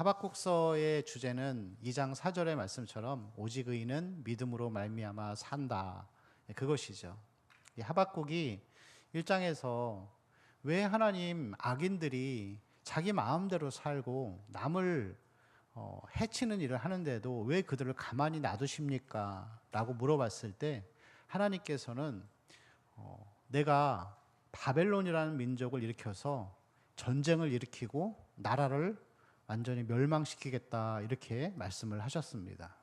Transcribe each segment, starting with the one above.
하박국서의 주제는 2장 4절의 말씀처럼 오직 의인은 믿음으로 말미암아 산다. 그것이죠. 이 하박국이 1장에서 왜 하나님 악인들이 자기 마음대로 살고 남을 해치는 일을 하는데도 왜 그들을 가만히 놔두십니까? 라고 물어봤을 때 하나님께서는 내가 바벨론이라는 민족을 일으켜서 전쟁을 일으키고 나라를 완전히 멸망시키겠다 이렇게 말씀을 하셨습니다.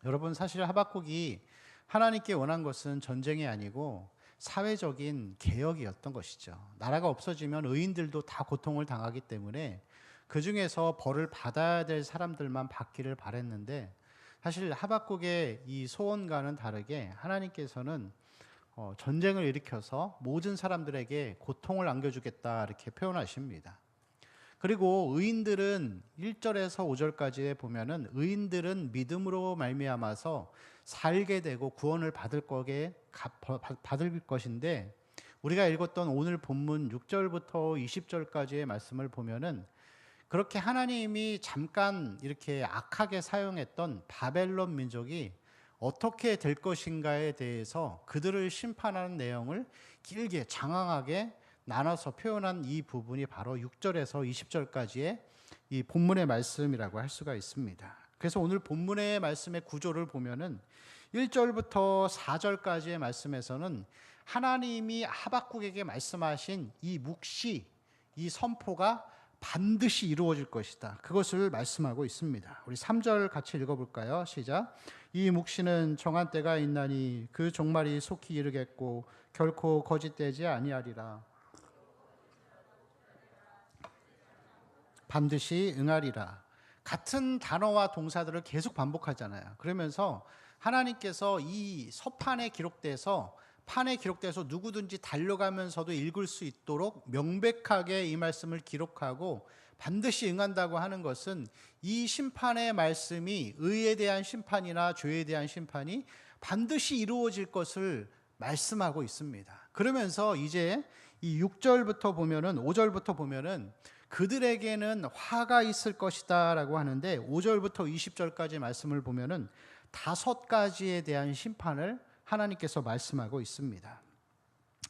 여러분, 사실 하박국이 하나님께 원한 것은 전쟁이 아니고 사회적인 개혁이었던 것이죠. 나라가 없어지면 의인들도 다 고통을 당하기 때문에 그 중에서 벌을 받아야 될 사람들만 받기를 바랬는데, 사실 하박국의 이 소원과는 다르게 하나님께서는 전쟁을 일으켜서 모든 사람들에게 고통을 안겨주겠다 이렇게 표현하십니다. 그리고 의인들은 1절에서 5절까지에 보면은 의인들은 믿음으로 말미암아서 살게 되고 구원을 받을 것인데, 우리가 읽었던 오늘 본문 6절부터 20절까지의 말씀을 보면은 그렇게 하나님이 잠깐 이렇게 악하게 사용했던 바벨론 민족이 어떻게 될 것인가에 대해서 그들을 심판하는 내용을 길게 장황하게 나눠서 표현한 이 부분이 바로 6절에서 20절까지의 이 본문의 말씀이라고 할 수가 있습니다. 그래서 오늘 본문의 말씀의 구조를 보면은 1절부터 4절까지의 말씀에서는 하나님이 하박국에게 말씀하신 이 묵시, 이 선포가 반드시 이루어질 것이다. 그것을 말씀하고 있습니다. 우리 3절 같이 읽어볼까요? 시작. 이 묵시는 정한 때가 있나니 그 종말이 속히 이르겠고 결코 거짓되지 아니하리라. 반드시 응하리라. 같은 단어와 동사들을 계속 반복하잖아요. 그러면서 하나님께서 이 서판에 기록돼서 판에 기록돼서 누구든지 달려가면서도 읽을 수 있도록 명백하게 이 말씀을 기록하고 반드시 응한다고 하는 것은 이 심판의 말씀이 의에 대한 심판이나 죄에 대한 심판이 반드시 이루어질 것을 말씀하고 있습니다. 그러면서 이제 이 6절부터 보면은 5절부터 보면은 그들에게는 화가 있을 것이다 라고 하는데, 5절부터 20절까지 말씀을 보면은 5가지에 대한 심판을 하나님께서 말씀하고 있습니다.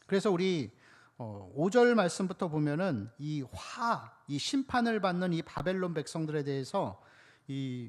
그래서 우리 5절 말씀부터 보면은 이 심판을 받는 이 바벨론 백성들에 대해서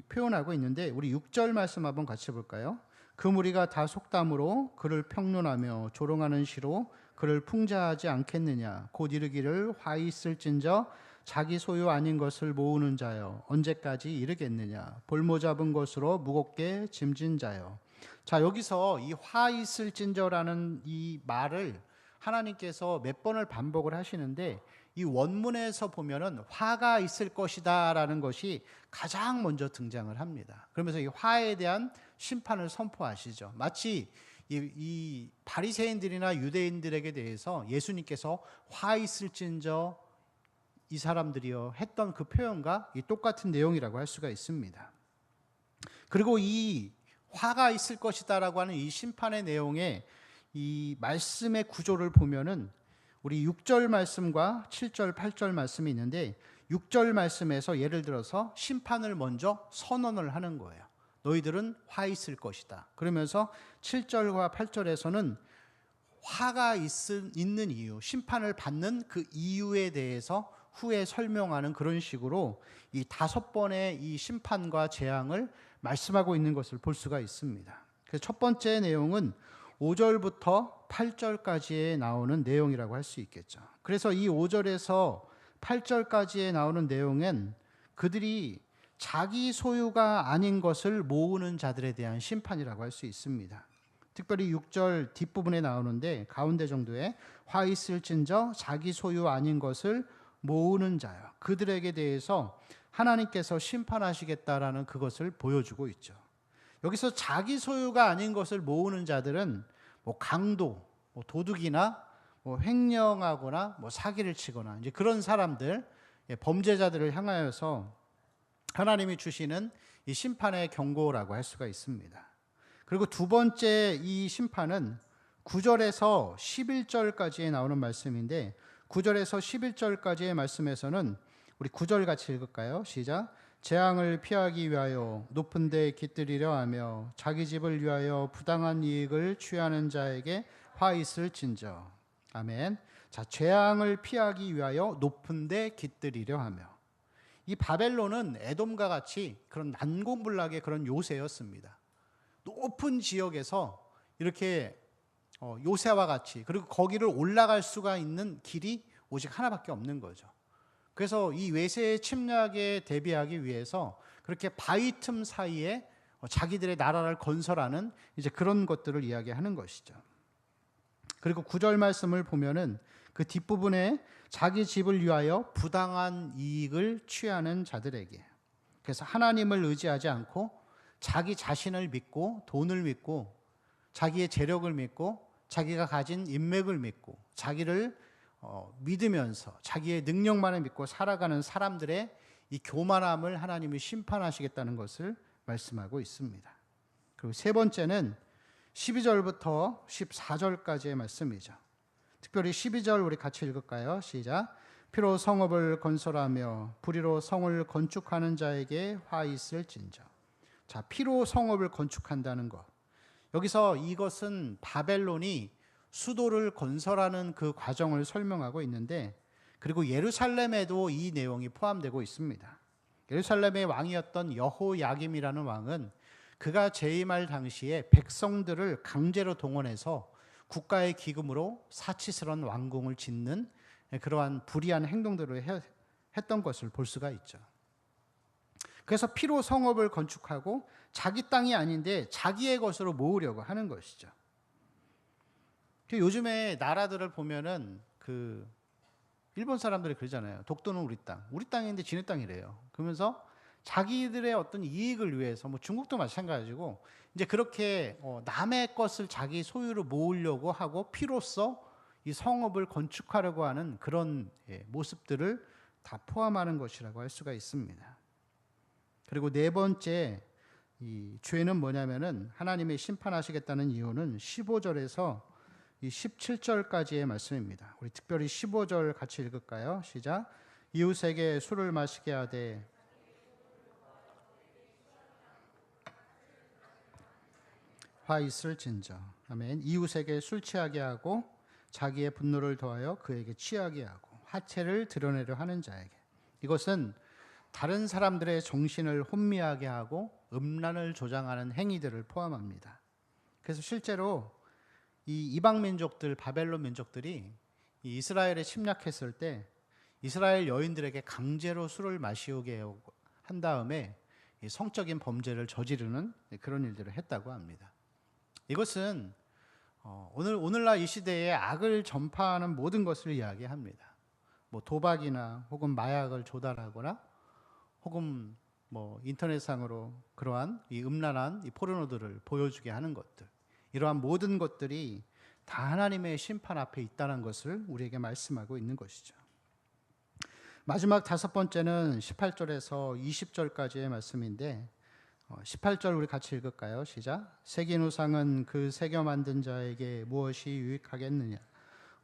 표현하고 있는데, 우리 6절 말씀 한번 같이 볼까요? 그 무리가 다 속담으로 그를 평론하며 조롱하는 시로 그를 풍자하지 않겠느냐. 곧 이르기를 화 있을진저 자기 소유 아닌 것을 모으는 자여 언제까지 이르겠느냐. 볼모 잡은 것으로 무겁게 짐진 자여. 자, 여기서 이 화 있을진저라는 이 말을 하나님께서 몇 번을 반복을 하시는데, 이 원문에서 보면은 화가 있을 것이다 라는 것이 가장 먼저 등장을 합니다. 그러면서 이 화에 대한 심판을 선포하시죠. 마치 이 바리새인들이나 유대인들에게 대해서 예수님께서 화 있을진저 이 사람들이요 했던 그 표현과 똑같은 내용이라고 할 수가 있습니다. 그리고 이 화가 있을 것이다라고 하는 이 심판의 내용에 이 말씀의 구조를 보면은 우리 6절 말씀과 7절, 8절 말씀이 있는데, 6절 말씀에서 예를 들어서 심판을 먼저 선언을 하는 거예요. 너희들은 화 있을 것이다. 그러면서 7절과 8절에서는 화가 있는 이유, 심판을 받는 그 이유에 대해서 후에 설명하는 그런 식으로 이 5번의 이 심판과 재앙을 말씀하고 있는 것을 볼 수가 있습니다. 그래서 첫 번째 내용은 5절부터 8절까지에 나오는 내용이라고 할 수 있겠죠. 그래서 이 5절에서 8절까지에 나오는 내용은 그들이 자기 소유가 아닌 것을 모으는 자들에 대한 심판이라고 할 수 있습니다. 특별히 6절 뒷부분에 나오는데, 가운데 정도에 화 있을진저 자기 소유 아닌 것을 모으는 자요. 그들에게 대해서 하나님께서 심판하시겠다라는 그것을 보여주고 있죠. 여기서 자기 소유가 아닌 것을 모으는 자들은 강도, 도둑이나 횡령하거나 사기를 치거나 이제 그런 사람들, 범죄자들을 향하여서 하나님이 주시는 이 심판의 경고라고 할 수가 있습니다. 그리고 두 번째 이 심판은 9절에서 11절까지에 나오는 말씀인데, 9절에서 11절까지의 말씀에서는 우리 9절 같이 읽을까요? 시작. 재앙을 피하기 위하여 높은 데 깃들이려 하며 자기 집을 위하여 부당한 이익을 취하는 자에게 화 있을진저. 아멘. 자, 재앙을 피하기 위하여 높은 데 깃들이려 하며. 이 바벨론은 에돔과 같이 그런 난공불락의 그런 요새였습니다. 높은 지역에서 이렇게 요새와 같이, 그리고 거기를 올라갈 수가 있는 길이 오직 하나밖에 없는 거죠. 그래서 이 외세의 침략에 대비하기 위해서 그렇게 바위 틈 사이에 자기들의 나라를 건설하는 이제 그런 것들을 이야기하는 것이죠. 그리고 9절 말씀을 보면은 그 뒷부분에 자기 집을 위하여 부당한 이익을 취하는 자들에게, 그래서 하나님을 의지하지 않고 자기 자신을 믿고 돈을 믿고 자기의 재력을 믿고 자기가 가진 인맥을 믿고 자기를 믿으면서 자기의 능력만을 믿고 살아가는 사람들의 이 교만함을 하나님이 심판하시겠다는 것을 말씀하고 있습니다. 그리고 세 번째는 12절부터 14절까지의 말씀이죠. 특별히 12절 우리 같이 읽을까요? 시작. 피로 성읍을 건설하며 불의로 성을 건축하는 자에게 화 있을진저. 자, 피로 성읍을 건축한다는 것. 여기서 이것은 바벨론이 수도를 건설하는 그 과정을 설명하고 있는데, 그리고 예루살렘에도 이 내용이 포함되고 있습니다. 예루살렘의 왕이었던 여호야김이라는 왕은 그가 재임할 당시에 백성들을 강제로 동원해서 국가의 기금으로 사치스러운 왕궁을 짓는 그러한 불의한 행동들을 했던 것을 볼 수가 있죠. 그래서 피로 성읍을 건축하고 자기 땅이 아닌데 자기의 것으로 모으려고 하는 것이죠. 요즘에 나라들을 보면은 그 일본 사람들이 그러잖아요. 독도는 우리 땅, 우리 땅인데 지네 땅이래요. 그러면서 자기들의 어떤 이익을 위해서, 뭐 중국도 마찬가지고 이제 그렇게 남의 것을 자기 소유로 모으려고 하고 피로써 이 성읍을 건축하려고 하는 그런 모습들을 다 포함하는 것이라고 할 수가 있습니다. 그리고 네 번째 이 죄는 뭐냐면은 하나님이 심판하시겠다는 이유는 15절에서 이 17절까지의 말씀입니다. 우리 특별히 15절 같이 읽을까요? 시작. 이웃에게 술을 마시게 하되 화 있을진저. 아멘. 이웃에게 술 취하게 하고 자기의 분노를 더하여 그에게 취하게 하고 하체를 드러내려 하는 자에게. 이것은 다른 사람들의 정신을 혼미하게 하고 음란을 조장하는 행위들을 포함합니다. 그래서 실제로 이 이방 민족들, 바벨론 민족들이 이 이스라엘에 침략했을 때 이스라엘 여인들에게 강제로 술을 마시게 한 다음에 성적인 범죄를 저지르는 그런 일들을 했다고 합니다. 이것은 오늘날 이 시대에 악을 전파하는 모든 것을 이야기합니다. 뭐 도박이나 혹은 마약을 조달하거나 혹은 뭐 인터넷상으로 그러한 이 음란한 이 포르노들을 보여주게 하는 것들, 이러한 모든 것들이 다 하나님의 심판 앞에 있다는 것을 우리에게 말씀하고 있는 것이죠. 마지막 다섯 번째는 18절에서 20절까지의 말씀인데 18절 우리 같이 읽을까요? 시작. 새긴 우상은 그 새겨 만든 자에게 무엇이 유익하겠느냐?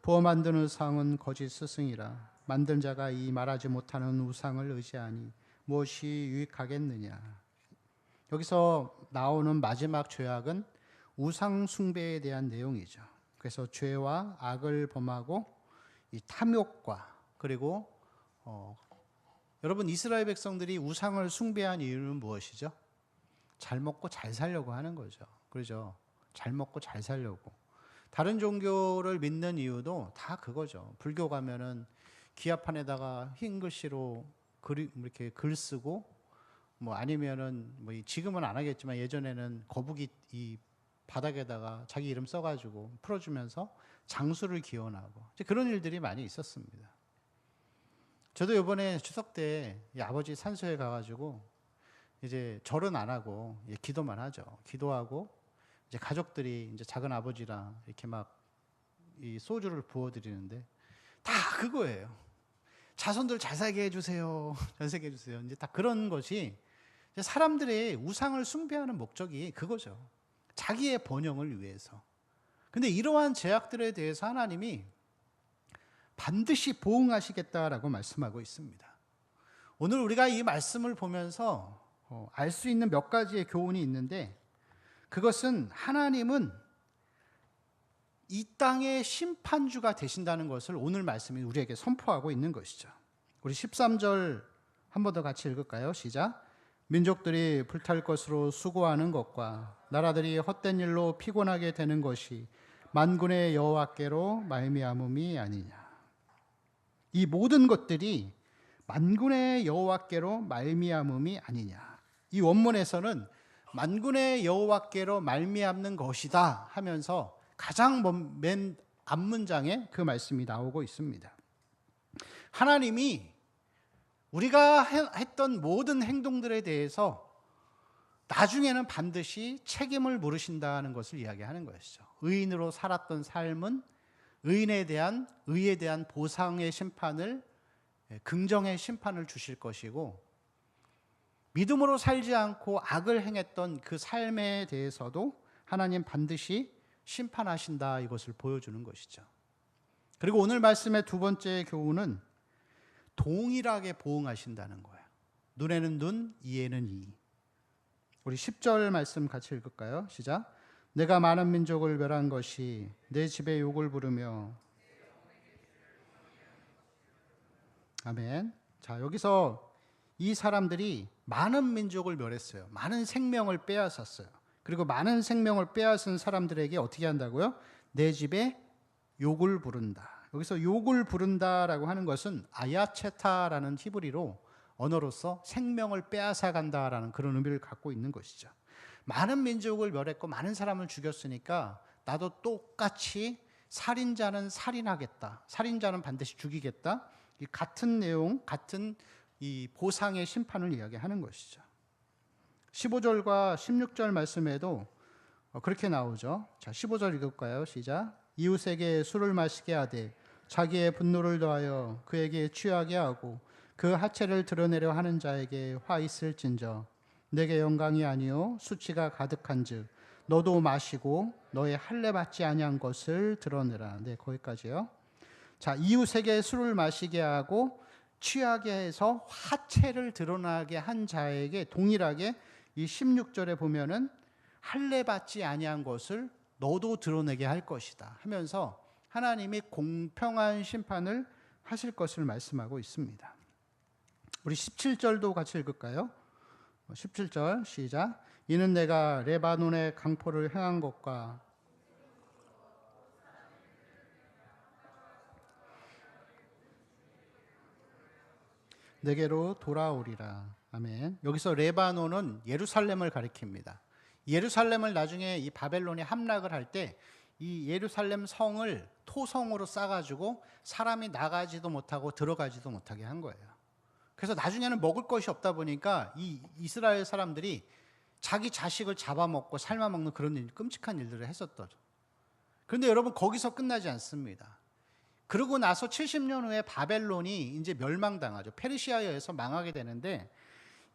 부어 만든 우상은 거짓 스승이라. 만든 자가 이 말하지 못하는 우상을 의지하니 무엇이 유익하겠느냐? 여기서 나오는 마지막 죄악은 우상 숭배에 대한 내용이죠. 그래서 죄와 악을 범하고 이 탐욕과, 그리고 여러분 이스라엘 백성들이 우상을 숭배한 이유는 무엇이죠? 잘 먹고 잘 살려고 하는 거죠. 그렇죠? 잘 먹고 잘 살려고. 다른 종교를 믿는 이유도 다 그거죠. 불교 가면은 기아판에다가 흰 글씨로 이렇게 글 쓰고, 뭐 아니면은 뭐 지금은 안 하겠지만 예전에는 거북이 이 바닥에다가 자기 이름 써가지고 풀어주면서 장수를 기원하고 이제 그런 일들이 많이 있었습니다. 저도 이번에 추석 때 아버지 산소에 가가지고 이제 절은 안 하고 기도만 하죠. 기도하고 이제 가족들이 이제 작은 아버지랑 이렇게 막 이 소주를 부어드리는데 다 그거예요. 자손들 잘 살게 해주세요. 잘 살게 해주세요. 이제 다 그런 것이 이제 사람들의 우상을 숭배하는 목적이 그거죠. 자기의 번영을 위해서. 근데 이러한 죄악들에 대해서 하나님이 반드시 보응하시겠다라고 말씀하고 있습니다. 오늘 우리가 이 말씀을 보면서 알 수 있는 몇 가지의 교훈이 있는데, 그것은 하나님은 이 땅의 심판주가 되신다는 것을 오늘 말씀이 우리에게 선포하고 있는 것이죠. 우리 13절 한 번 더 같이 읽을까요? 시작. 민족들이 불탈 것으로 수고하는 것과 나라들이 헛된 일로 피곤하게 되는 것이 만군의 여호와께로 말미암음이 아니냐. 이 모든 것들이 만군의 여호와께로 말미암음이 아니냐. 이 원문에서는 만군의 여호와께로 말미암는 것이다 하면서 가장 맨 앞문장에 그 말씀이 나오고 있습니다. 하나님이 우리가 했던 모든 행동들에 대해서 나중에는 반드시 책임을 물으신다는 것을 이야기하는 것이죠. 의인으로 살았던 삶은 의에 대한 보상의 심판을, 긍정의 심판을 주실 것이고, 믿음으로 살지 않고 악을 행했던 그 삶에 대해서도 하나님 반드시 심판하신다, 이것을 보여주는 것이죠. 그리고 오늘 말씀의 두 번째 교훈은 동일하게 보응하신다는 거예요. 눈에는 눈, 이에는 이. 우리 10절 말씀 같이 읽을까요? 시작. 내가 많은 민족을 멸한 것이 내 집에 욕을 부르며. 아멘. 자, 여기서 이 사람들이 많은 민족을 멸했어요. 많은 생명을 빼앗았어요. 그리고 많은 생명을 빼앗은 사람들에게 어떻게 한다고요? 내 집에 욕을 부른다. 여기서 욕을 부른다라고 하는 것은 아야체타라는 히브리로 언어로서 생명을 빼앗아 간다라는 그런 의미를 갖고 있는 것이죠. 많은 민족을 멸했고 많은 사람을 죽였으니까 나도 똑같이 살인자는 살인하겠다. 살인자는 반드시 죽이겠다. 이 같은 내용, 같은 이 보상의 심판을 이야기하는 것이죠. 15절과 16절 말씀에도 그렇게 나오죠. 자, 15절 읽을까요? 시작. 이웃에게 술을 마시게 하되 자기의 분노를 더하여 그에게 취하게 하고 그 하체를 드러내려 하는 자에게 화 있을진저 내게 영광이 아니요 수치가 가득한즉 너도 마시고 너의 할례 받지 아니한 것을 드러내라. 네, 거기까지요. 자, 이웃에게 술을 마시게 하고 취하게 해서 하체를 드러나게 한 자에게 동일하게 이 16절에 보면은 할례 받지 아니한 것을 너도 드러내게 할 것이다 하면서 하나님이 공평한 심판을 하실 것을 말씀하고 있습니다. 우리 17절도 같이 읽을까요? 17절 시작. 이는 내가 레바논의 강포를 행한 것과 내게로 돌아오리라. 아멘. 여기서 레바논은 예루살렘을 가리킵니다. 예루살렘을 나중에 이 바벨론이 함락을 할 때 이 예루살렘 성을 토성으로 쌓아가지고 사람이 나가지도 못하고 들어가지도 못하게 한 거예요. 그래서 나중에는 먹을 것이 없다 보니까 이 이스라엘 사람들이 자기 자식을 잡아먹고 삶아먹는 그런 끔찍한 일들을 했었더죠. 그런데 여러분, 거기서 끝나지 않습니다. 그러고 나서 70년 후에 바벨론이 이제 멸망당하죠. 페르시아에 의해서 망하게 되는데,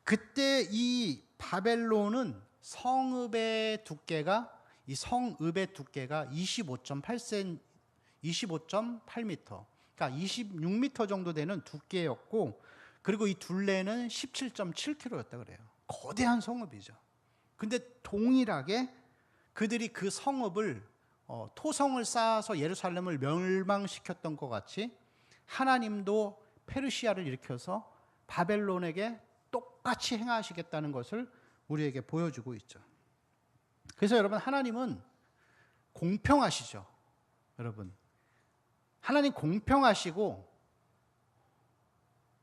그때 이 바벨론은 성읍의 두께가 25.8m, 그러니까 26m 정도 되는 두께였고, 그리고 이 둘레는 17.7km였다 그래요. 거대한 성읍이죠. 근데 동일하게 그들이 그 성읍을 토성을 쌓아서 예루살렘을 멸망시켰던 것 같이 하나님도 페르시아를 일으켜서 바벨론에게 똑같이 행하시겠다는 것을 우리에게 보여주고 있죠. 그래서 여러분, 하나님은 공평하시죠. 여러분, 하나님 공평하시고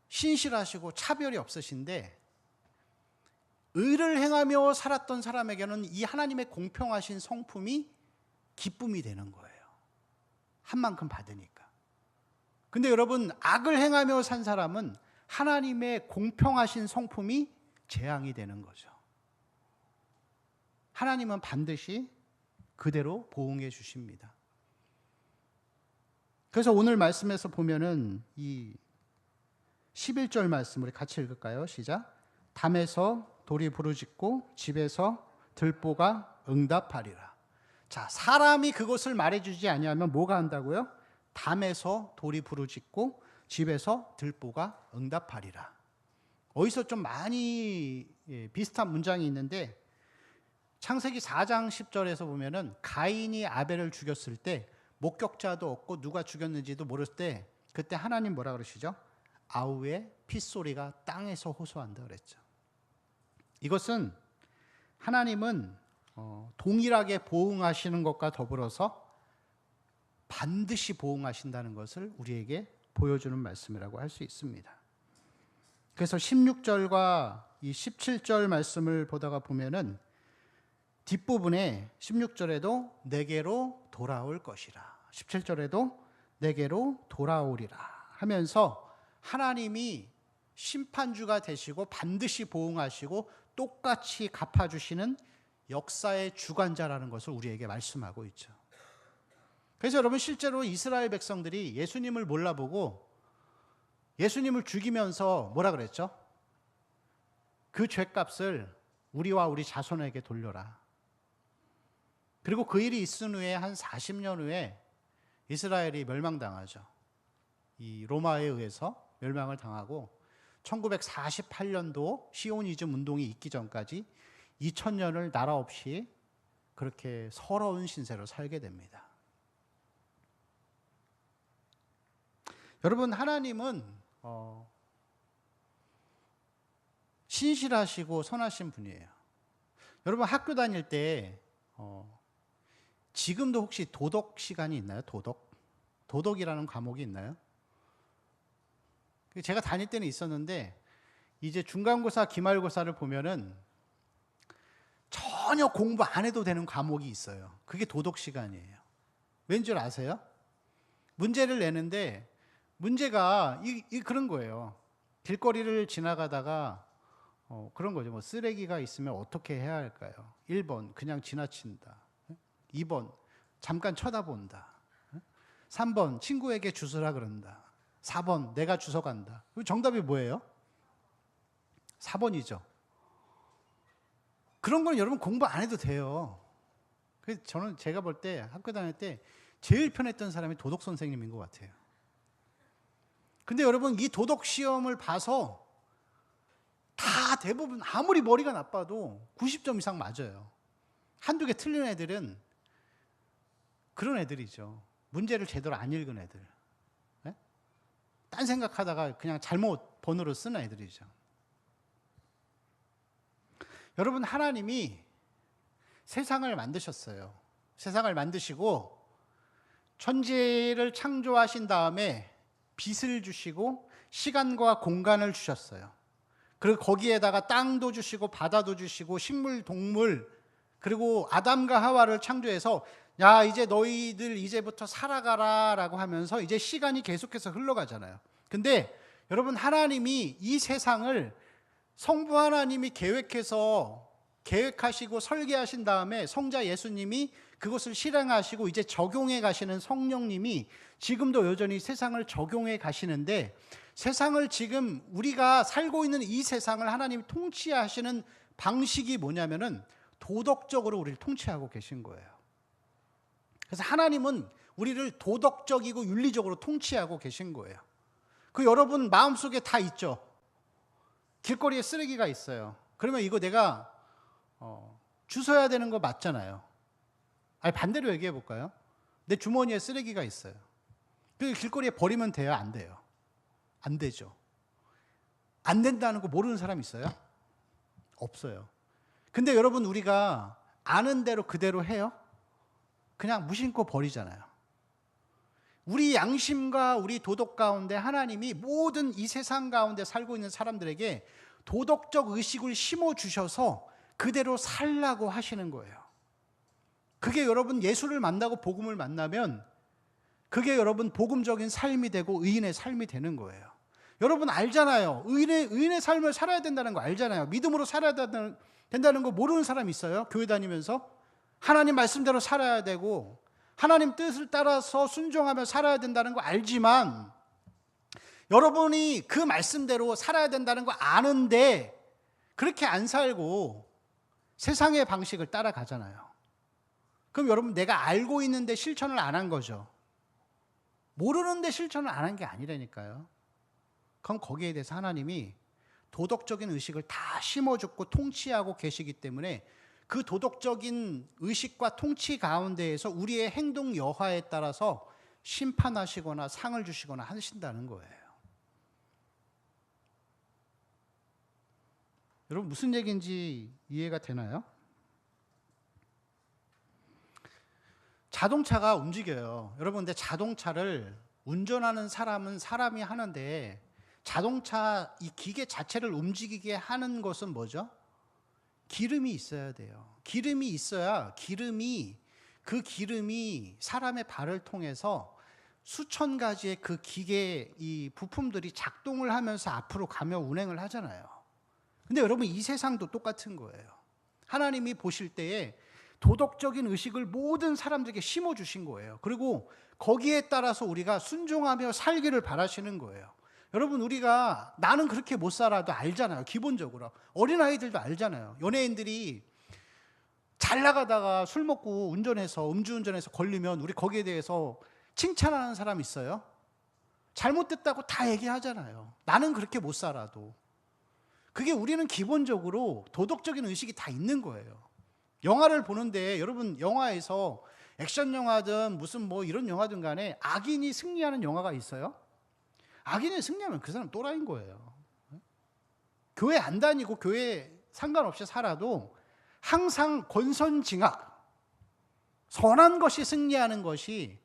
신실하시고 차별이 없으신데, 의를 행하며 살았던 사람에게는 이 하나님의 공평하신 성품이 기쁨이 되는 거예요. 한 만큼 받으니까. 근데 여러분, 악을 행하며 산 사람은 하나님의 공평하신 성품이 재앙이 되는 거죠. 하나님은 반드시 그대로 보응해 주십니다. 그래서 오늘 말씀에서 보면은 이 11절 말씀 우리 같이 읽을까요? 시작. 담에서 돌이 부르짖고 집에서 들보가 응답하리라. 자, 사람이 그것을 말해주지 아니하면 뭐가 한다고요? 담에서 돌이 부르짖고 집에서 들보가 응답하리라. 어디서 좀 많이 비슷한 문장이 있는데 창세기 4장 10절에서 보면은 가인이 아벨을 죽였을 때 목격자도 없고 누가 죽였는지도 모를 때 그때 하나님 뭐라 그러시죠? 아우의 핏소리가 땅에서 호소한다 그랬죠. 이것은 하나님은 동일하게 보응하시는 것과 더불어서 반드시 보응하신다는 것을 우리에게 보여주는 말씀이라고 할 수 있습니다. 그래서 16절과 이 17절 말씀을 보다가 보면은 뒷부분에 16절에도 내게로 돌아올 것이라, 17절에도 내게로 돌아오리라 하면서 하나님이 심판주가 되시고 반드시 보응하시고 똑같이 갚아주시는 역사의 주관자라는 것을 우리에게 말씀하고 있죠. 그래서 여러분 실제로 이스라엘 백성들이 예수님을 몰라보고 예수님을 죽이면서 뭐라 그랬죠? 그 죄값을 우리와 우리 자손에게 돌려라. 그리고 그 일이 있은 후에 한 40년 후에 이스라엘이 멸망당하죠. 이 로마에 의해서 멸망을 당하고 1948년도 시오니즘 운동이 있기 전까지 2000년을 나라 없이 그렇게 서러운 신세로 살게 됩니다. 여러분, 하나님은 신실하시고 선하신 분이에요. 여러분 학교 다닐 때 지금도 혹시 도덕 시간이 있나요? 도덕이라는 과목이 있나요? 제가 다닐 때는 있었는데 이제 중간고사, 기말고사를 보면은 전혀 공부 안 해도 되는 과목이 있어요. 그게 도덕 시간이에요. 왠 줄 아세요? 문제를 내는데 문제가 그런 거예요. 길거리를 지나가다가 그런 거죠. 뭐 쓰레기가 있으면 어떻게 해야 할까요? 1번 그냥 지나친다. 2번 잠깐 쳐다본다. 3번 친구에게 주스라 그런다. 4번 내가 주워간다. 정답이 뭐예요? 4번이죠. 그런 건 여러분 공부 안 해도 돼요. 그래서 저는 제가 볼 때 학교 다닐 때 제일 편했던 사람이 도덕 선생님인 것 같아요. 근데 여러분 이 도덕 시험을 봐서 다 대부분 아무리 머리가 나빠도 90점 이상 맞아요. 한두 개 틀린 애들은 그런 애들이죠. 문제를 제대로 안 읽은 애들. 네? 딴 생각하다가 그냥 잘못 번호를 쓰는 애들이죠. 여러분 하나님이 세상을 만드셨어요. 세상을 만드시고 천지를 창조하신 다음에 빛을 주시고 시간과 공간을 주셨어요. 그리고 거기에다가 땅도 주시고 바다도 주시고 식물, 동물, 그리고 아담과 하와를 창조해서 야 이제 너희들 이제부터 살아가라 라고 하면서 이제 시간이 계속해서 흘러가잖아요. 근데 여러분 하나님이 이 세상을 성부 하나님이 계획하시고 설계하신 다음에 성자 예수님이 그것을 실행하시고 이제 적용해 가시는 성령님이 지금도 여전히 세상을 적용해 가시는데 세상을 지금 우리가 살고 있는 이 세상을 하나님이 통치하시는 방식이 뭐냐면은 도덕적으로 우리를 통치하고 계신 거예요. 그래서 하나님은 우리를 도덕적이고 윤리적으로 통치하고 계신 거예요. 그 여러분 마음속에 다 있죠. 길거리에 쓰레기가 있어요. 그러면 이거 내가 주워야 되는 거 맞잖아요. 아니 반대로 얘기해 볼까요? 내 주머니에 쓰레기가 있어요. 그 길거리에 버리면 돼요? 안 돼요? 안 되죠. 안 된다는 거 모르는 사람 있어요? 없어요. 근데 여러분 우리가 아는 대로 그대로 해요? 그냥 무심코 버리잖아요. 우리 양심과 우리 도덕 가운데 하나님이 모든 이 세상 가운데 살고 있는 사람들에게 도덕적 의식을 심어주셔서 그대로 살라고 하시는 거예요. 그게 여러분 예수를 만나고 복음을 만나면 그게 여러분 복음적인 삶이 되고 의인의 삶이 되는 거예요. 여러분 알잖아요. 의인의 삶을 살아야 된다는 거 알잖아요. 믿음으로 살아야 된다는 거 모르는 사람 있어요? 교회 다니면서 하나님 말씀대로 살아야 되고 하나님 뜻을 따라서 순종하며 살아야 된다는 거 알지만 여러분이 그 말씀대로 살아야 된다는 거 아는데 그렇게 안 살고 세상의 방식을 따라가잖아요. 그럼 여러분 내가 알고 있는데 실천을 안 한 거죠. 모르는데 실천을 안 한 게 아니라니까요. 그럼 거기에 대해서 하나님이 도덕적인 의식을 다 심어줬고 통치하고 계시기 때문에 그 도덕적인 의식과 통치 가운데에서 우리의 행동 여하에 따라서 심판하시거나 상을 주시거나 하신다는 거예요. 여러분 무슨 얘기인지 이해가 되나요? 자동차가 움직여요. 여러분 근데 자동차를 운전하는 사람은 사람이 하는데 자동차 이 기계 자체를 움직이게 하는 것은 뭐죠? 기름이 있어야 돼요. 기름이 있어야 그 기름이 사람의 발을 통해서 수천 가지의 그 기계 이 부품들이 작동을 하면서 앞으로 가며 운행을 하잖아요. 근데 여러분 이 세상도 똑같은 거예요. 하나님이 보실 때에 도덕적인 의식을 모든 사람들에게 심어주신 거예요. 그리고 거기에 따라서 우리가 순종하며 살기를 바라시는 거예요. 여러분 우리가 나는 그렇게 못 살아도 알잖아요. 기본적으로 어린아이들도 알잖아요. 연예인들이 잘 나가다가 술 먹고 음주운전해서 걸리면 우리 거기에 대해서 칭찬하는 사람 있어요? 잘못됐다고 다 얘기하잖아요. 나는 그렇게 못 살아도. 그게 우리는 기본적으로 도덕적인 의식이 다 있는 거예요. 영화를 보는데 여러분 영화에서 액션 영화든 무슨 뭐 이런 영화든 간에 악인이 승리하는 영화가 있어요? 악인이 승리하면 그 사람 또라이인 거예요. 교회 안 다니고 교회 상관없이 살아도 항상 권선징악, 선한 것이 승리하는 것이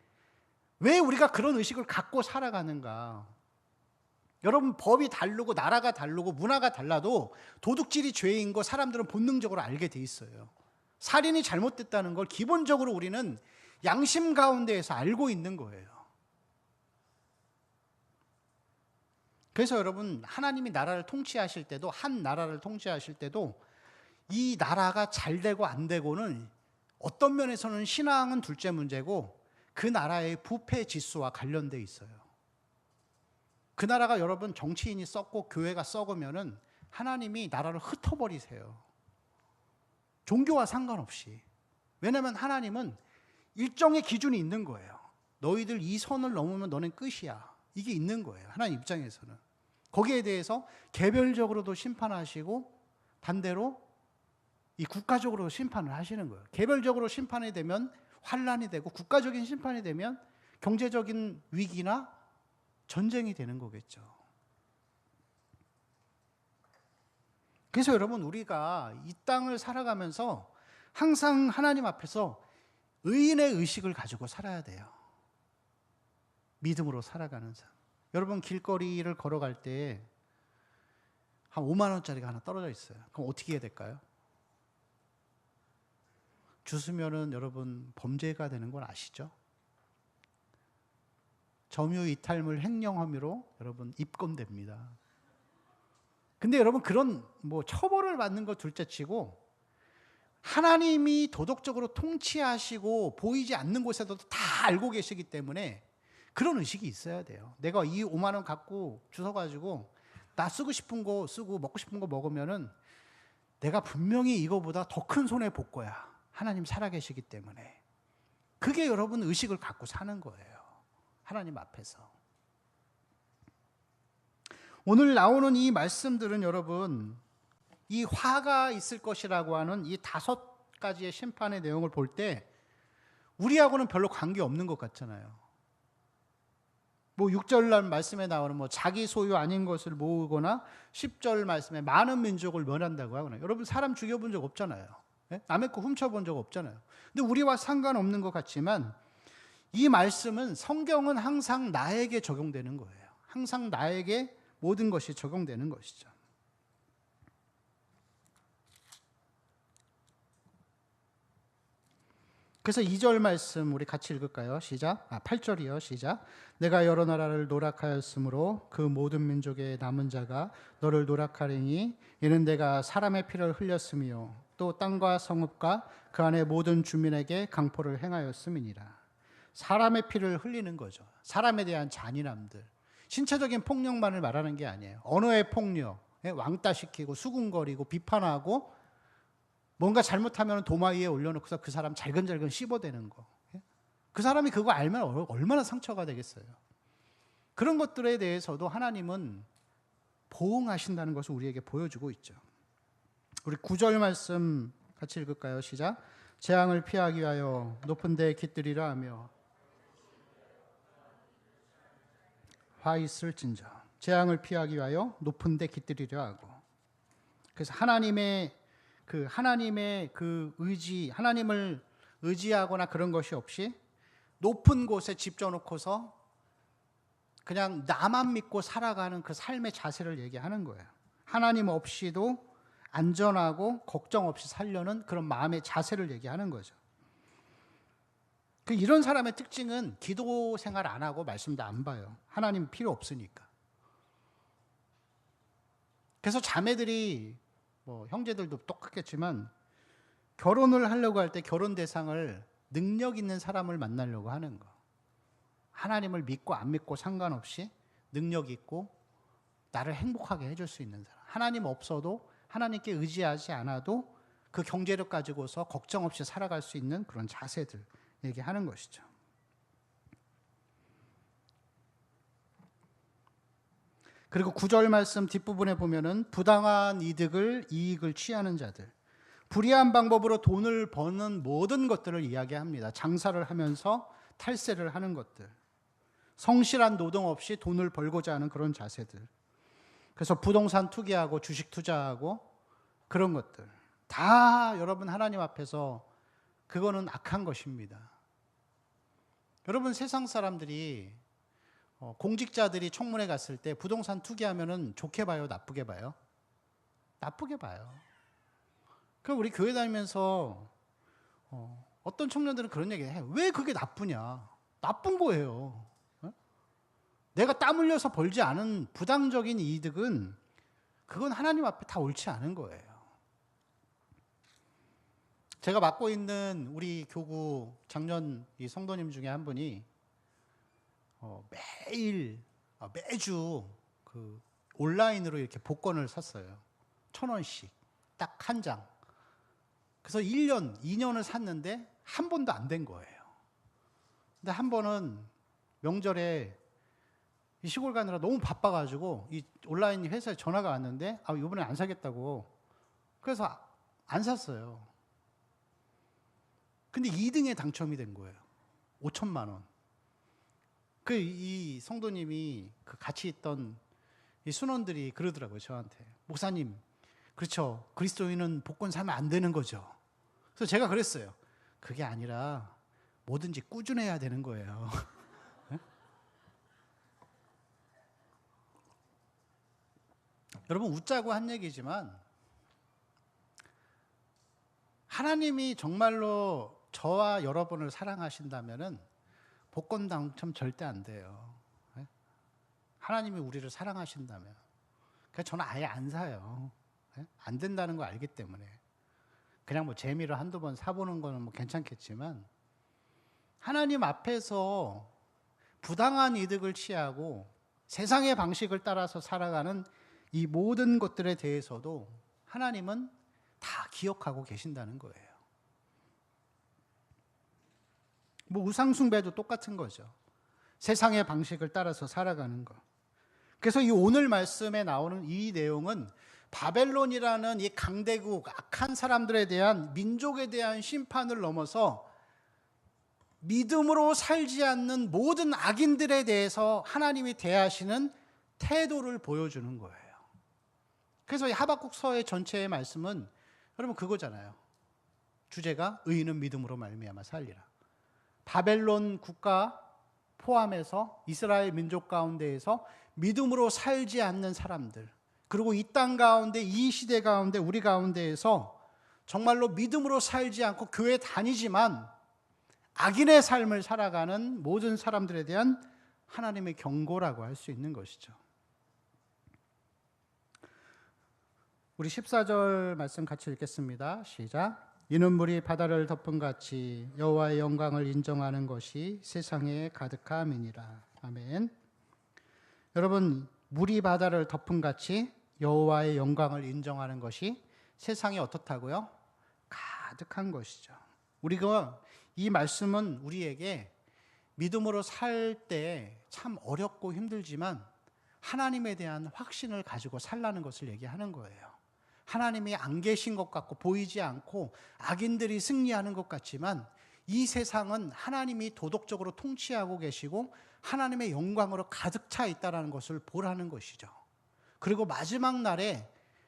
왜 우리가 그런 의식을 갖고 살아가는가? 여러분 법이 다르고 나라가 다르고 문화가 달라도 도둑질이 죄인 거 사람들은 본능적으로 알게 돼 있어요. 살인이 잘못됐다는 걸 기본적으로 우리는 양심 가운데에서 알고 있는 거예요. 그래서 여러분 하나님이 나라를 통치하실 때도 한 나라를 통치하실 때도 이 나라가 잘 되고 안 되고는 어떤 면에서는 신앙은 둘째 문제고 그 나라의 부패 지수와 관련돼 있어요. 그 나라가 여러분 정치인이 썩고 교회가 썩으면은 하나님이 나라를 흩어버리세요. 종교와 상관없이. 왜냐하면 하나님은 일정의 기준이 있는 거예요. 너희들 이 선을 넘으면 너는 끝이야. 이게 있는 거예요. 하나님 입장에서는. 거기에 대해서 개별적으로도 심판하시고 반대로 이 국가적으로 심판을 하시는 거예요. 개별적으로 심판이 되면 환란이 되고 국가적인 심판이 되면 경제적인 위기나 전쟁이 되는 거겠죠. 그래서 여러분 우리가 이 땅을 살아가면서 항상 하나님 앞에서 의인의 의식을 가지고 살아야 돼요. 믿음으로 살아가는 삶. 여러분 길거리를 걸어갈 때 한 5만 원짜리가 하나 떨어져 있어요. 그럼 어떻게 해야 될까요? 주스면은 여러분 범죄가 되는 건 아시죠? 점유이탈물 횡령 혐의로 여러분 입건됩니다. 근데 여러분 그런 뭐 처벌을 받는 거 둘째치고 하나님이 도덕적으로 통치하시고 보이지 않는 곳에서도 다 알고 계시기 때문에 그런 의식이 있어야 돼요. 내가 이 5만 원 갖고 주워가지고 나 쓰고 싶은 거 쓰고 먹고 싶은 거 먹으면은 내가 분명히 이거보다 더 큰 손해 볼 거야. 하나님 살아계시기 때문에. 그게 여러분 의식을 갖고 사는 거예요. 하나님 앞에서. 오늘 나오는 이 말씀들은 여러분 이 화가 있을 것이라고 하는 이 5가지의 심판의 내용을 볼 때 우리하고는 별로 관계없는 것 같잖아요. 뭐 6절 말씀에 나오는 뭐 자기 소유 아닌 것을 모으거나 10절 말씀에 많은 민족을 멸한다고 하거나 여러분 사람 죽여본 적 없잖아요. 남의 거 훔쳐본 적 없잖아요. 근데 우리와 상관없는 것 같지만 이 말씀은 성경은 항상 나에게 적용되는 거예요. 항상 나에게 모든 것이 적용되는 것이죠. 그래서 2절 말씀 우리 같이 읽을까요? 시작. 8절이요. 시작. 내가 여러 나라를 노락하였으므로 그 모든 민족의 남은 자가 너를 노락하리니 이는 내가 사람의 피를 흘렸으며 또 땅과 성읍과 그 안의 모든 주민에게 강포를 행하였음이니라. 사람의 피를 흘리는 거죠. 사람에 대한 잔인함들. 신체적인 폭력만을 말하는 게 아니에요. 언어의 폭력, 왕따시키고 수군거리고 비판하고 뭔가 잘못하면 도마 위에 올려놓고서 그 사람 잘근잘근 씹어대는 거. 그 사람이 그거 알면 얼마나 상처가 되겠어요. 그런 것들에 대해서도 하나님은 보응하신다는 것을 우리에게 보여주고 있죠. 우리 9절 말씀 같이 읽을까요? 시작. 재앙을 피하기 위하여 높은 데에 깃들이라 하며 화 있을진저. 재앙을 피하기 위하여 높은 데 깃들이려 하고. 그래서 하나님의 그 의지, 하나님을 의지하거나 그런 것이 없이 높은 곳에 집 져놓고서 그냥 나만 믿고 살아가는 그 삶의 자세를 얘기하는 거예요. 하나님 없이도 안전하고 걱정 없이 살려는 그런 마음의 자세를 얘기하는 거죠. 이런 사람의 특징은 기도 생활 안 하고 말씀도 안 봐요. 하나님 필요 없으니까. 그래서 자매들이 형제들도 똑같겠지만 결혼을 하려고 할 때 결혼 대상을 능력 있는 사람을 만나려고 하는 거. 하나님을 믿고 안 믿고 상관없이 능력 있고 나를 행복하게 해줄 수 있는 사람. 하나님 없어도 하나님께 의지하지 않아도 그 경제력 가지고서 걱정 없이 살아갈 수 있는 그런 자세들 얘기하는 것이죠. 그리고 9절 말씀 뒷부분에 보면은 부당한 이익을 취하는 자들, 불의한 방법으로 돈을 버는 모든 것들을 이야기합니다. 장사를 하면서 탈세를 하는 것들, 성실한 노동 없이 돈을 벌고자 하는 그런 자세들. 그래서 부동산 투기하고 주식 투자하고 그런 것들 다 여러분 하나님 앞에서 그거는 악한 것입니다. 여러분 세상 사람들이 공직자들이 청문회 갔을 때 부동산 투기하면은 좋게 봐요, 나쁘게 봐요? 나쁘게 봐요. 그럼 우리 교회 다니면서 어떤 청년들은 그런 얘기 해요. 왜 그게 나쁘냐? 나쁜 거예요. 내가 땀 흘려서 벌지 않은 부당적인 이득은 그건 하나님 앞에 다 옳지 않은 거예요. 제가 맡고 있는 우리 교구 작년 이 성도님 중에 한 분이 매주 그 온라인으로 이렇게 복권을 샀어요. 1,000원씩 딱 한 장. 그래서 1년, 2년을 샀는데 한 번도 안 된 거예요. 근데 한 번은 명절에 이 시골 가느라 너무 바빠가지고 이 온라인 회사에 전화가 왔는데 이번에 안 사겠다고. 그래서 안 샀어요. 근데 2등에 당첨이 된 거예요. 5천만 원. 이 성도님이 같이 있던 이 순원들이 그러더라고요, 저한테. 목사님, 그렇죠. 그리스도인은 복권 사면 안 되는 거죠. 그래서 제가 그랬어요. 그게 아니라 뭐든지 꾸준해야 되는 거예요. 여러분 웃자고 한 얘기지만 하나님이 정말로 저와 여러분을 사랑하신다면은 복권 당첨 절대 안 돼요. 하나님이 우리를 사랑하신다면. 그래서 저는 아예 안 사요. 안 된다는 거 알기 때문에. 그냥 재미로 한두 번 사보는 거는 괜찮겠지만 하나님 앞에서 부당한 이득을 취하고 세상의 방식을 따라서 살아가는 이 모든 것들에 대해서도 하나님은 다 기억하고 계신다는 거예요. 우상숭배도 똑같은 거죠. 세상의 방식을 따라서 살아가는 것. 그래서 이 오늘 말씀에 나오는 이 내용은 바벨론이라는 이 강대국, 악한 사람들에 대한 민족에 대한 심판을 넘어서 믿음으로 살지 않는 모든 악인들에 대해서 하나님이 대하시는 태도를 보여주는 거예요. 그래서 이 하박국서의 전체의 말씀은 여러분 그거잖아요. 주제가 의인은 믿음으로 말미암아 살리라. 바벨론 국가 포함해서 이스라엘 민족 가운데에서 믿음으로 살지 않는 사람들, 그리고 이 땅 가운데, 이 시대 가운데, 우리 가운데에서 정말로 믿음으로 살지 않고 교회 다니지만 악인의 삶을 살아가는 모든 사람들에 대한 하나님의 경고라고 할 수 있는 것이죠. 우리 14절 말씀 같이 읽겠습니다. 시작. 이는 물이 바다를 덮은 같이 여호와의 영광을 인정하는 것이 세상에 가득함이니라. 아멘. 여러분, 물이 바다를 덮은 같이 여호와의 영광을 인정하는 것이 세상에 어떻다고요? 가득한 것이죠. 우리가 이 말씀은 우리에게 믿음으로 살 때 참 어렵고 힘들지만 하나님에 대한 확신을 가지고 살라는 것을 얘기하는 거예요. 하나님이 안 계신 것 같고 보이지 않고 악인들이 승리하는 것 같지만 이 세상은 하나님이 도덕적으로 통치하고 계시고 하나님의 영광으로 가득 차 있다는 것을 보라는 것이죠. 그리고 마지막 날에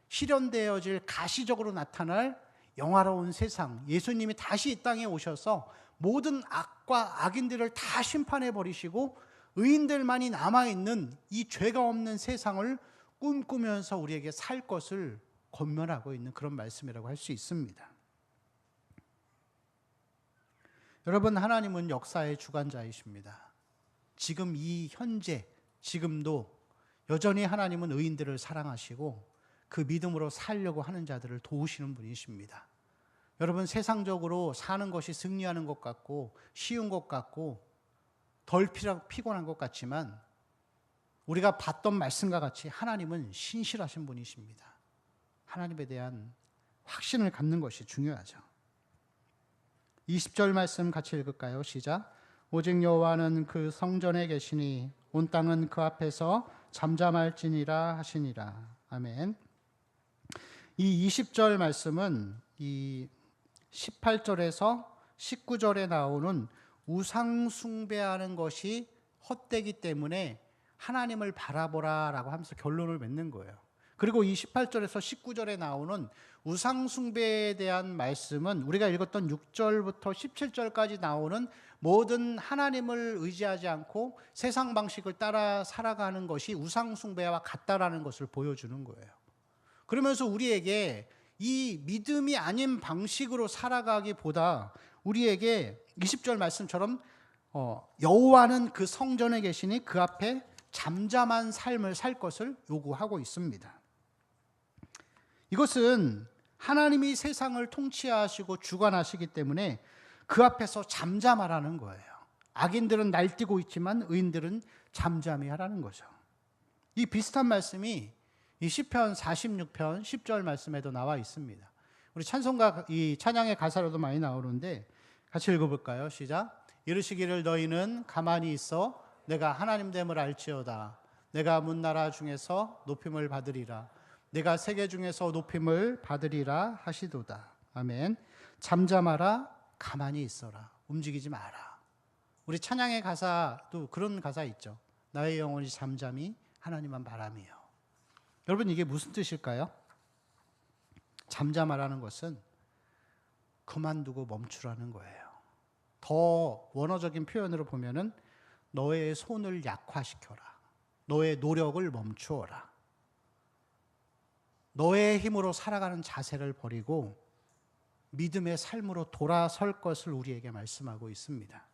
실현되어질 가시적으로 나타날 영화로운 세상, 예수님이 다시 이 땅에 오셔서 모든 악과 악인들을 다 심판해 버리시고 의인들만이 남아있는 이 죄가 없는 세상을 꿈꾸면서 우리에게 살 것을 권면하고 있는 그런 말씀이라고 할 수 있습니다. 여러분, 하나님은 역사의 주관자이십니다. 지금 이 현재, 지금도 여전히 하나님은 의인들을 사랑하시고 그 믿음으로 살려고 하는 자들을 도우시는 분이십니다. 여러분, 세상적으로 사는 것이 승리하는 것 같고 쉬운 것 같고 덜 피곤한 것 같지만 우리가 봤던 말씀과 같이 하나님은 신실하신 분이십니다. 하나님에 대한 확신을 갖는 것이 중요하죠. 20절 말씀 같이 읽을까요? 시작. 오직 여호와는 그 성전에 계시니 온 땅은 그 앞에서 잠잠할지니라 하시니라. 아멘. 이 20절 말씀은 이 18절에서 19절에 나오는 우상 숭배하는 것이 헛되기 때문에 하나님을 바라보라라고 하면서 결론을 맺는 거예요. 그리고 이 18절에서 19절에 나오는 우상 숭배에 대한 말씀은 우리가 읽었던 6절부터 17절까지 나오는 모든 하나님을 의지하지 않고 세상 방식을 따라 살아가는 것이 우상 숭배와 같다라는 것을 보여주는 거예요. 그러면서 우리에게 이 믿음이 아닌 방식으로 살아가기보다 우리에게 20절 말씀처럼 여호와는 그 성전에 계시니 그 앞에 잠잠한 삶을 살 것을 요구하고 있습니다. 이것은 하나님이 세상을 통치하시고 주관하시기 때문에 그 앞에서 잠잠하라는 거예요. 악인들은 날뛰고 있지만 의인들은 잠잠히 하라는 거죠. 이 비슷한 말씀이 이 시편 46편 10절 말씀에도 나와 있습니다. 우리 찬송가 이 찬양의 가사로도 많이 나오는데 같이 읽어볼까요? 시작. 이르시기를 너희는 가만히 있어 내가 하나님 됨을 알지어다. 내가 문나라 중에서 높임을 받으리라. 내가 세계 중에서 높임을 받으리라 하시도다. 아멘. 잠잠하라, 가만히 있어라, 움직이지 마라. 우리 찬양의 가사도 그런 가사 있죠. 나의 영혼이 잠잠히 하나님만 바라며. 여러분, 이게 무슨 뜻일까요? 잠잠하라는 것은 그만두고 멈추라는 거예요. 더 원어적인 표현으로 보면은 너의 손을 약화시켜라. 너의 노력을 멈추어라. 너의 힘으로 살아가는 자세를 버리고 믿음의 삶으로 돌아설 것을 우리에게 말씀하고 있습니다.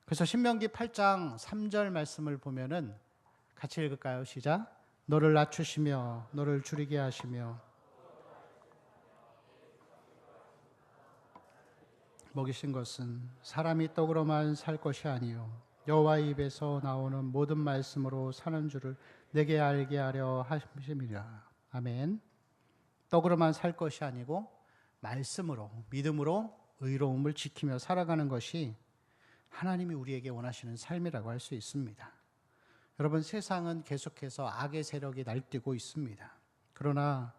그래서 신명기 8장 3절 말씀을 보면은 같이 읽을까요? 시작. 너를 낮추시며 너를 줄이게 하시며 먹이신 것은 사람이 떡으로만 살 것이 아니요 여호와의 입에서 나오는 모든 말씀으로 사는 줄을 내게 알게 하려 하심이라. 아멘. 떡으로만 살 것이 아니고 말씀으로, 믿음으로 의로움을 지키며 살아가는 것이 하나님이 우리에게 원하시는 삶이라고 할 수 있습니다. 여러분, 세상은 계속해서 악의 세력이 날뛰고 있습니다. 그러나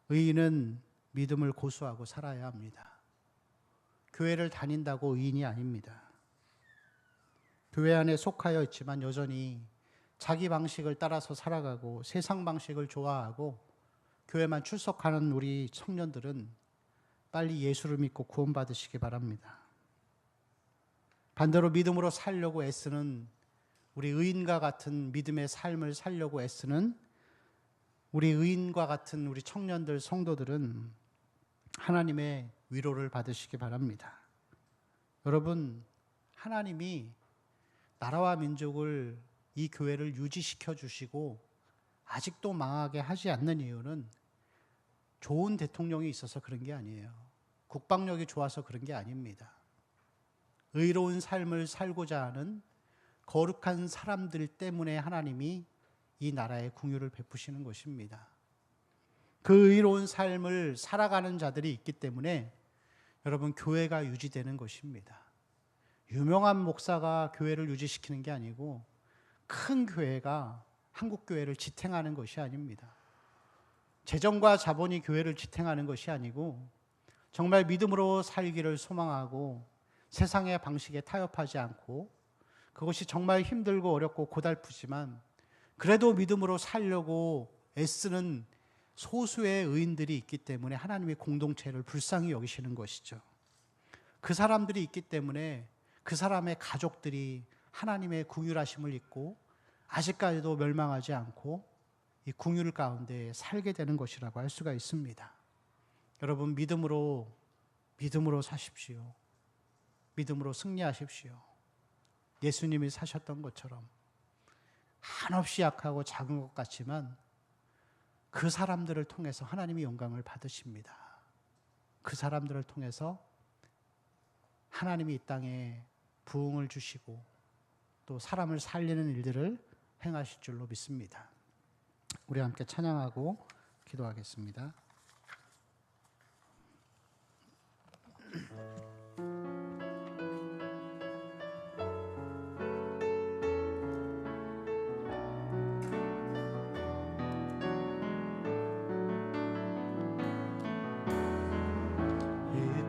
의인은 믿음을 고수하고 살아야 합니다. 교회를 다닌다고 의인이 아닙니다. 교회 안에 속하여 있지만 여전히 자기 방식을 따라서 살아가고 세상 방식을 좋아하고 교회만 출석하는 우리 청년들은 빨리 예수를 믿고 구원받으시기 바랍니다. 반대로 믿음으로 살려고 애쓰는 우리 의인과 같은 믿음의 삶을 살려고 애쓰는 우리 의인과 같은 우리 청년들, 성도들은 하나님의 위로를 받으시기 바랍니다. 여러분, 하나님이 나라와 민족을, 이 교회를 유지시켜 주시고 아직도 망하게 하지 않는 이유는 좋은 대통령이 있어서 그런 게 아니에요. 국방력이 좋아서 그런 게 아닙니다. 의로운 삶을 살고자 하는 거룩한 사람들 때문에 하나님이 이 나라에 긍휼을 베푸시는 것입니다. 그 의로운 삶을 살아가는 자들이 있기 때문에 여러분, 교회가 유지되는 것입니다. 유명한 목사가 교회를 유지시키는 게 아니고 큰 교회가 한국 교회를 지탱하는 것이 아닙니다. 재정과 자본이 교회를 지탱하는 것이 아니고 정말 믿음으로 살기를 소망하고 세상의 방식에 타협하지 않고, 그것이 정말 힘들고 어렵고 고달프지만 그래도 믿음으로 살려고 애쓰는 소수의 의인들이 있기 때문에 하나님의 공동체를 불쌍히 여기시는 것이죠. 그 사람들이 있기 때문에 그 사람의 가족들이 하나님의 긍휼하심을 잊고 아직까지도 멸망하지 않고 이 긍휼 가운데 살게 되는 것이라고 할 수가 있습니다. 여러분, 믿음으로 사십시오. 믿음으로 승리하십시오. 예수님이 사셨던 것처럼 한없이 약하고 작은 것 같지만 그 사람들을 통해서 하나님이 영광을 받으십니다. 그 사람들을 통해서 하나님이 이 땅에 부흥을 주시고 또 사람을 살리는 일들을 행하실 줄로 믿습니다. 우리 함께 찬양하고 기도하겠습니다.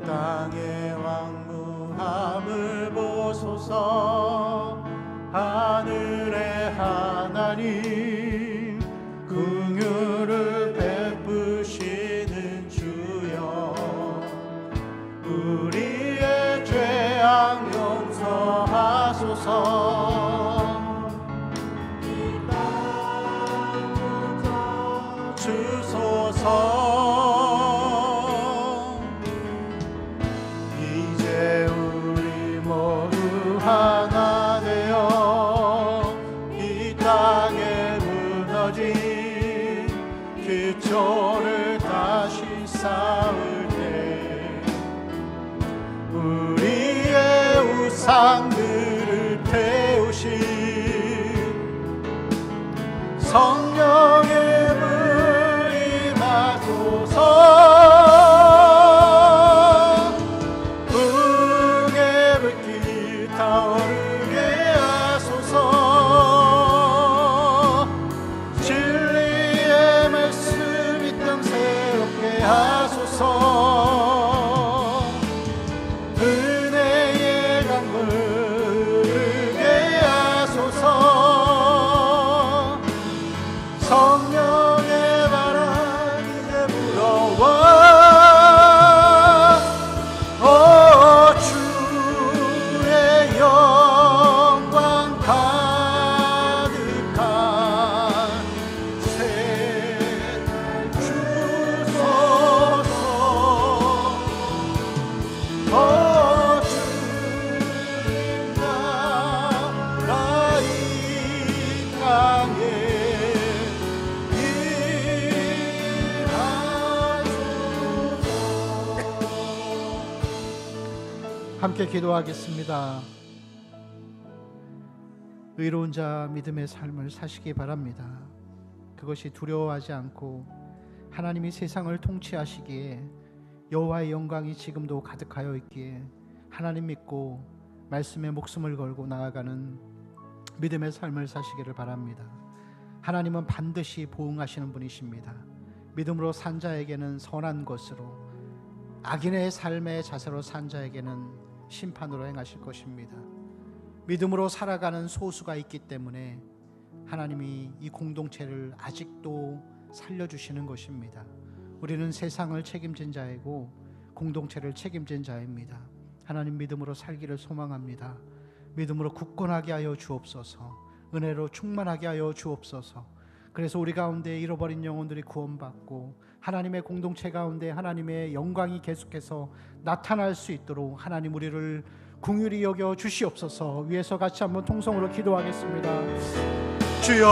땅의 왕궁함을 보소서. 하늘의 하나님, 긍휼을 베푸시는 주여, 우리의 죄악 용서하소서. 이 땅부터 주소서. 하나 되어 이 땅에 무너진 기초를 다시 쌓을 때 우리의 우상들을 태우신 성령의 불이 임하소서. 타오르게 하소서. 진리의 말씀 이 땅 새롭게 하소서. 은혜의 강물 흐르게 하소서. 성령의 바람 이제 불어와. 영광 가득한 새날 주소서. 주님 나라 이 땅에 일하소서. 함께 기도하겠습니다. 의로운 자 믿음의 삶을 사시기 바랍니다. 그것이 두려워하지 않고 하나님이 세상을 통치하시기에 여호와의 영광이 지금도 가득하여 있기에 하나님 믿고 말씀에 목숨을 걸고 나아가는 믿음의 삶을 사시기를 바랍니다. 하나님은 반드시 보응하시는 분이십니다. 믿음으로 산 자에게는 선한 것으로, 악인의 삶의 자세로 산 자에게는 심판으로 행하실 것입니다. 믿음으로 살아가는 소수가 있기 때문에 하나님이 이 공동체를 아직도 살려주시는 것입니다. 우리는 세상을 책임진 자이고 공동체를 책임진 자입니다. 하나님 믿음으로 살기를 소망합니다. 믿음으로 굳건하게 하여 주옵소서. 은혜로 충만하게 하여 주옵소서. 그래서 우리 가운데 잃어버린 영혼들이 구원받고 하나님의 공동체 가운데 하나님의 영광이 계속해서 나타날 수 있도록 하나님 우리를 긍휼히 여겨 주시옵소서. 위에서 같이 한번 통성으로 기도하겠습니다. 주여